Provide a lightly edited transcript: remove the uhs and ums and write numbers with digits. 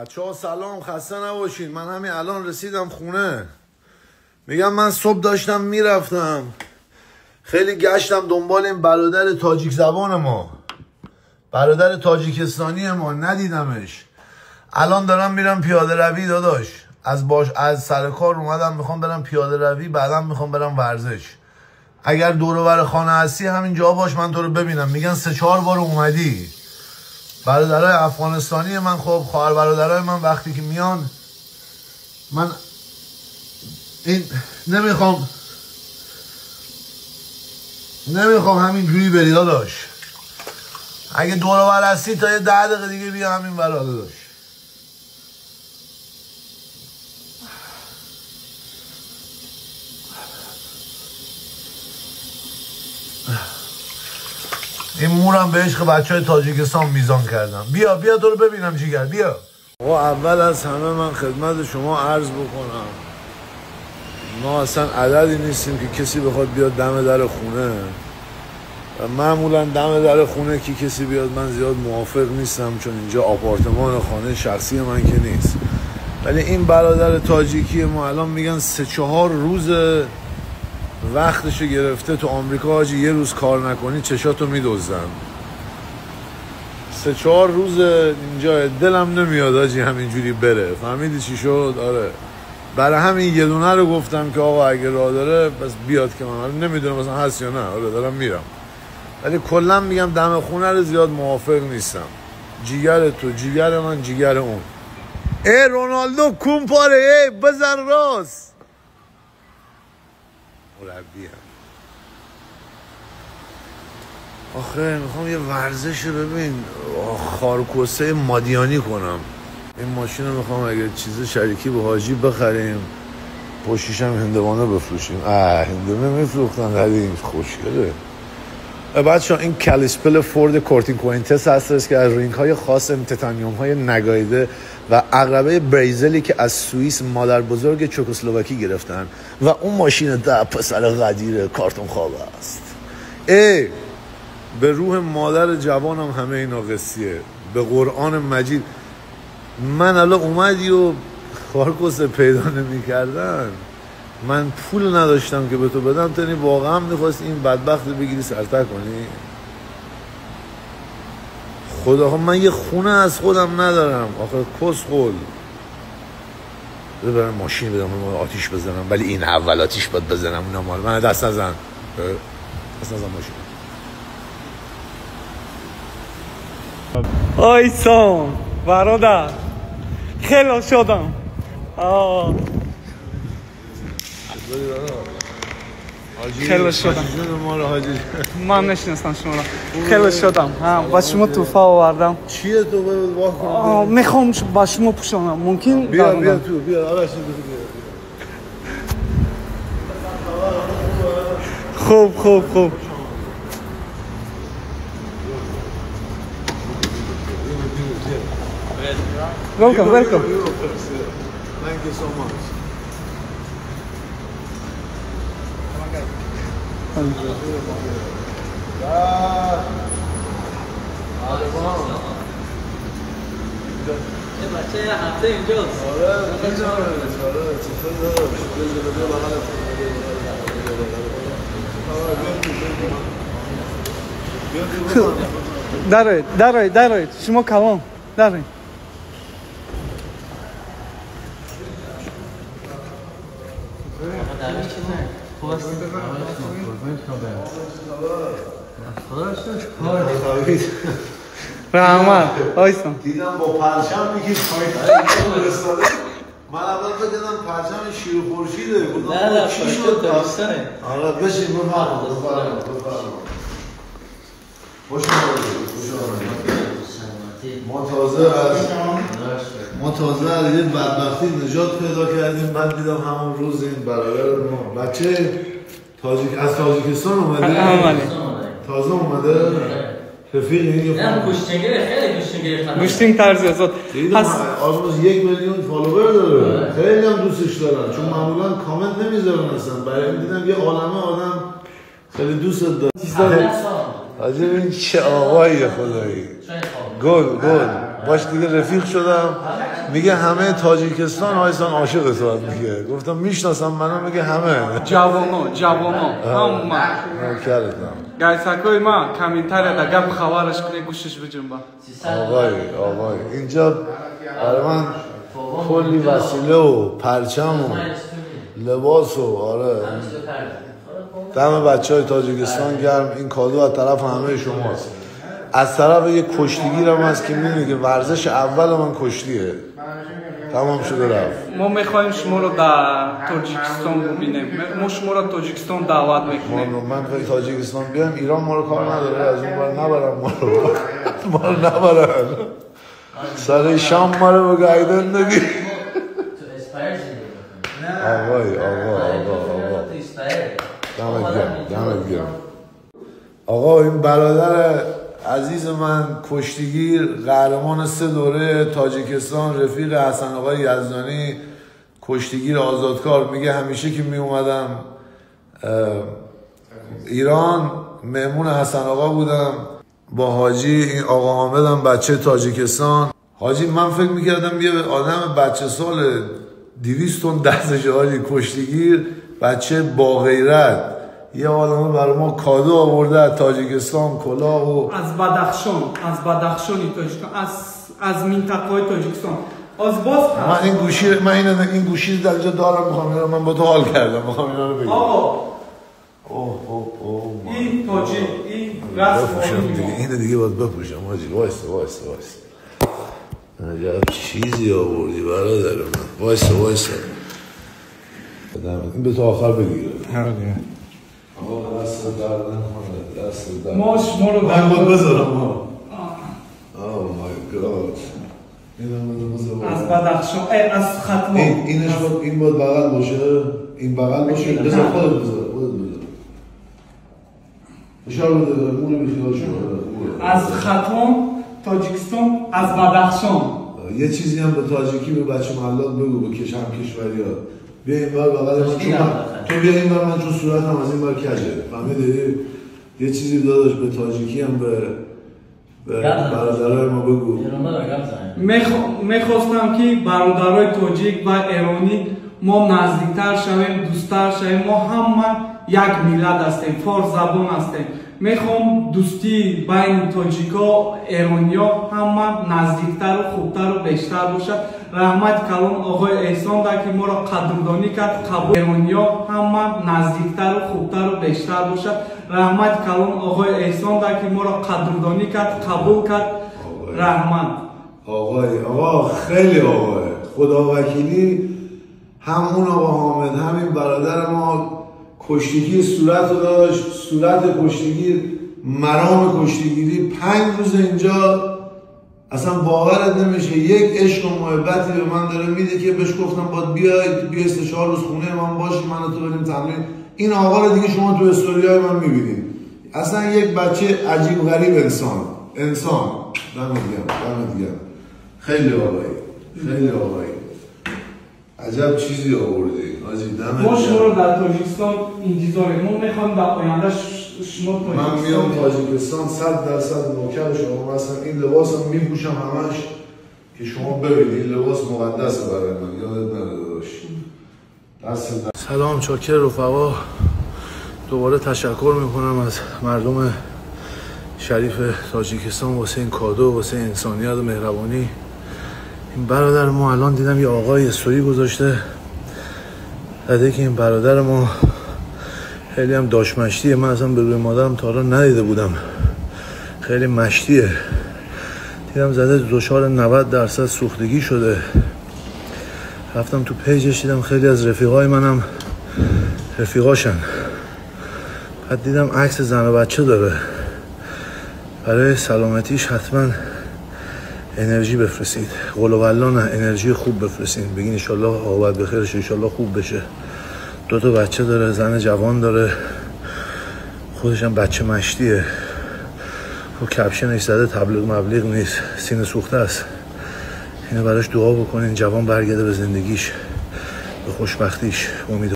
بچه‌ها سلام، خسته نباشید. من همین الان رسیدم خونه. میگم من صبح داشتم میرفتم، خیلی گشتم دنبال این برادر تاجیک زبان ما، برادر تاجیکستانی ما، ندیدمش. الان دارم میرم پیاده روی داداش. از سر کار اومدم، میخوام برم پیاده روی، بعدم میخوام برم ورزش. اگر دور و بر خانه هستی همین جا باش، من تو رو ببینم. میگن 3-4 بار اومدی. برادرای افغانستانی من، خب خواهر برادرای من وقتی که میان، من این نمیخوام همینجوری بری داداش. اگه دور و بر هستی تا یه 10 دقیقه دیگه بیا همین برا داداش. این مورم به عشق بچهای تاجیکستان میزان کردم. بیا تو رو ببینم جیگر، بیا. اول از همه من خدمت شما عرض بکنم، ما اصلا عددی نیستیم که کسی بخواد بیاد دم در خونه و معمولا دم در خونه که کسی بیاد من زیاد موافق نیستم، چون اینجا آپارتمان خانه شخصی من که نیست. ولی این برادر تاجیکی ما الان میگن 3-4 روز وقتشو گرفته تو آمریکا حاجی. یه روز کار نکنی چشاتو میدوزن. 3-4 روز اینجا. دلم نمیاد حاجی همینجوری بره، فهمیدی چی شد؟ آره، برای همین یه دونه رو گفتم که آقا اگه راه داره بس بیاد، که من نمیدونم مثلا هست یا نه. آره دارم میرم، ولی کلا میگم دم خونه رو زیاد موافق نیستم. جیگر تو، جیگر من، جیگر اون. ای رونالدو کومپاره، ای بزن راست. مربیم آخه میخوام یه ورزش رو ببین خارکوسه مادیانی کنم. این ماشین رو میخوام اگه چیز شریکی به حاجی بخریم، پشتیش هم هندوانه بفروشیم. هندوانه میفروختن قدیم، خوشگله. بچه‌ها این کالیسپل فورد کورتین کوینتس هستش که از رینگ های خاص تیتانیوم های نگاییده و عقربه بریزلی که از سوئیس مادر بزرگ چکسلواکی گرفتن و اون ماشین ده پسر قدیر کارتون خواب است. به روح مادر جوانم همه اینا قصیه، به قرآن مجید. من الان اومدی و خارکوسه پیدا نمی کردن، من پول نداشتم که به تو بدم، تنی واقعا میخواست این بدبخت رو بگیری سرتر کنی. خدا من یه خونه از خودم ندارم آخه، کس خول برم ماشین بدم آتیش بزنم، ولی این اول آتیش باید بزنم. اونا مال من، دست نزن ماشین. آیسان برادر خیلی شدم. خیلی شدم. من نشنستم شما را. خیلی شدم. با شما توفه آوردم. چیه تو واقعا؟ میخوام با شما پوشانم. ممکن؟ بیا تو، بیا. خوب. Welcome. Thank you so much. بچه هفته اینجاست. دارید شما کلام دارید. رحمت آیسان دیدم با پرچم میگید من اول که دیدم پرچم شیر و خورشیده. نه چی شد داستانه. آره بشین بفرما. خوش آمدید. ما تازه از یه بدبختی نجات پیدا کردیم. من دیدم همون روز این برادر ما بچه از تاجیکستان اومده. تازه اومده. رفیق این نه کشتنگره، خیلی کشتنگره. گوشتینگ طرزی ازاد هست. آلموز 1 میلیون فالوور داره. خیلی هم دوستش دارن، چون معمولا کامنت نمیذارن اصلا. برای این دیدم یه عالمه آدم خیلی دوست داره. حاجی این چه آقایی خدایی. گل باش دیگه رفیق شدم. میگه همه تاجیکستان هایستان عاشق تو میگه. گفتم میشناسم منو؟ میگه همه جوانو همه کردم گایساکوی ما کامنتاری دا گپ خبرش کنه گوشش بجنب. آقای اینجا برای من کلی وسیله و پرچم و لباس و آره دم بچهای تاجیکستان گرم. این کادو از طرف همه شماست. از طرف یک کشتیگیر هم هست که میدونی که ورزش اول من کشتیه. تمام شده رفت. ما میخوایم شما رو در تاجیکستان ببینیم. ما شما رو تاجیکستان دعوت میکنیم. من خیلی تاجیکستان بیام ایران ما رو کار نداره. از اون بر نبرم ما رو نبرن. سر شام ما رو بگایدن نگی. آقای دمت گرم. آقا این برادر عزیز من کشتیگیر قهرمان 3 دوره تاجیکستان، رفیق حسن آقای یزدانی، کشتیگیر آزادکار، میگه همیشه که می اومدم ایران مهمون حسن آقا بودم با حاجی. این آقا حامدم بچه تاجیکستان. حاجی من فکر میکردم یه آدم بچه سال 200 تن دستش حاجی کشتیگیر، بچه با غیرت. یه عالمه برای ما کادو آورده از تاجیکستان، کلاه و از بدخشانی تاجیکستان، از منطقه‌های تاجیکستان. از باز من این گوشی در اینجا دارم. میخوام من با تو حال کردم. میخوام اینا رو بگم. آقا این تاجیک این رسم اینو دیگه باید بپوشم حاجی. وایس عجب چیزی آوردی برادر من. وایس این به تو آخر بگیره. آقا دست درد ما شما رو من باید بذارم. Oh my god. از بدخشان از ختم این باید بغل باشه. این بغل باشه. بذار خودت بذار. اشاره بده اونو بیخیال شما. از ختم تاجیکستان، از بدخشان. یه چیزی هم به تاجیکی به بچه محلات بگو، به کشوری‌ها. بیا این بار بغل من، تو بیا این بار من چون صورتم از این بار کجه. فهمیدی؟ یه چیزی داداش به تاجیکی هم به برادرای ما بگو. میخواستم که برادرای تاجیک و ایرانی ما نزدیکتر شویم، دوستتر شویم. ما همه یک ملت هستیم، فارس زبان هستیم. میخوام دوستی بین تاجیکا ایرانیا همه نزدیکتر و خوبتر و بیشتر باشد. رحمت کلام آقای احسان دا که ما را قدردانی کرد، قبول. ایرانیا همه نزدیکتر و خوبتر و بیشتر باشد. رحمت کلام آقای احسان دا که ما را قدردانی کرد، قبول کرد. رحمت آقا خیلی آقای خدا وکیلی. همون آقا حامد همین برادر ما کشتیگیر صورت رو داشت. صورت کشتیگیر، مرام کشتیگیری. 5 روز اینجا اصلا باورت نمیشه. یک عشق و محبتی به من داره میده که بهش گفتم باید بیای 3-4 روز خونه من باشی، من و تو بریم تمرین. این آقا رو دیگه شما تو استوریای من میبینید. اصلا یک بچه عجیب غریب انسان. دمت گرم. خیلی آقایی عجب چیزی آوردی حاجی. ما شما رو در تاجیکستان انتظاریم. ما میخوام در آینده شما من میام تاجیکستان 100% نوکر شما هستم. این لباس هم میپوشم همش که شما ببینید. این لباس مقدسه برای من، یادت نره داشت. سلام، چاکر رفقا. دوباره تشکر میکنم از مردم شریف تاجیکستان واسه این کادو، واسه انسانیت و مهربانی. این برادر ما الان دیدم یه آقای استوری گذاشته داده که این برادر ما خیلی هم داش مشتیه. من اصلا به روی مادرم تا حالا ندیده بودم. خیلی مشتیه. دیدم زده دچار 90% سوختگی شده. رفتم تو پیجش دیدم خیلی از رفیقای منم رفیقاشن. بعد دیدم عکس زن و بچه داره. برای سلامتیش حتما انرژی بفرستید. قول و والله نه، انرژی خوب بفرستید. بگین انشالله عاقبت بخیرشه، انشالله خوب بشه. 2 تا بچه داره، زن جوان داره، خودش هم بچه مشتیه. و کپشنش زده تبلیغ مبلیغ نیست، سینه سوخته است. اینو براش دعا بکنین جوان برگرده به زندگیش، به خوشبختیش. امید